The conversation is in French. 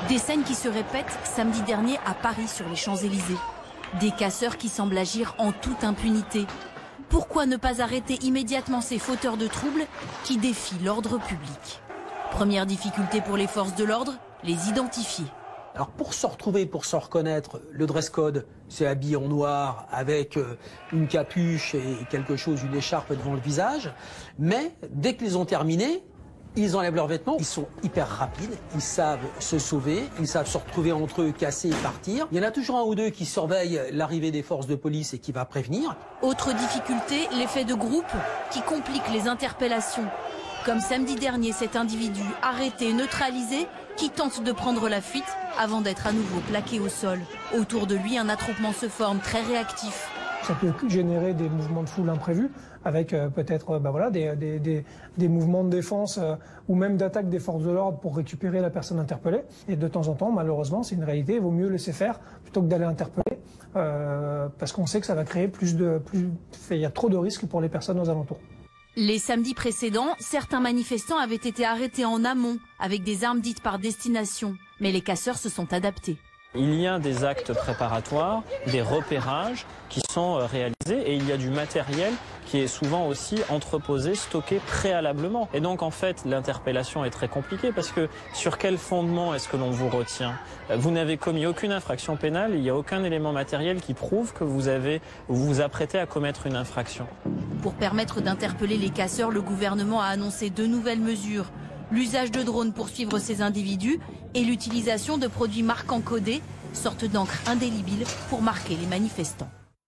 Des scènes qui se répètent samedi dernier à Paris sur les Champs-Élysées. Des casseurs qui semblent agir en toute impunité. Pourquoi ne pas arrêter immédiatement ces fauteurs de troubles qui défient l'ordre public? Première difficulté pour les forces de l'ordre, les identifier. Alors pour se retrouver, pour se reconnaître, le dress code, c'est habillé en noir avec une capuche et quelque chose, une écharpe devant le visage. Mais dès qu'ils ont terminé, ils enlèvent leurs vêtements. Ils sont hyper rapides, ils savent se sauver, ils savent se retrouver entre eux, casser et partir. Il y en a toujours un ou deux qui surveillent l'arrivée des forces de police et qui va prévenir. Autre difficulté, l'effet de groupe qui complique les interpellations. Comme samedi dernier, cet individu arrêté, neutralisé, qui tente de prendre la fuite avant d'être à nouveau plaqué au sol. Autour de lui, un attroupement se forme très réactif. Ça peut générer des mouvements de foule imprévus, avec peut-être des mouvements de défense ou même d'attaque des forces de l'ordre pour récupérer la personne interpellée. Et de temps en temps, malheureusement, c'est une réalité, il vaut mieux laisser faire plutôt que d'aller interpeller, parce qu'on sait que ça va créer il y a trop de risques pour les personnes aux alentours. Les samedis précédents, certains manifestants avaient été arrêtés en amont avec des armes dites par destination. Mais les casseurs se sont adaptés. Il y a des actes préparatoires, des repérages qui sont réalisés et il y a du matériel qui est souvent aussi entreposé, stocké préalablement. Et donc en fait l'interpellation est très compliquée parce que sur quel fondement est-ce que l'on vous retient? Vous n'avez commis aucune infraction pénale, il n'y a aucun élément matériel qui prouve que vous vous apprêtez à commettre une infraction. Pour permettre d'interpeller les casseurs, le gouvernement a annoncé 2 nouvelles mesures. L'usage de drones pour suivre ces individus et l'utilisation de produits marquants codés, sorte d'encre indélébile pour marquer les manifestants.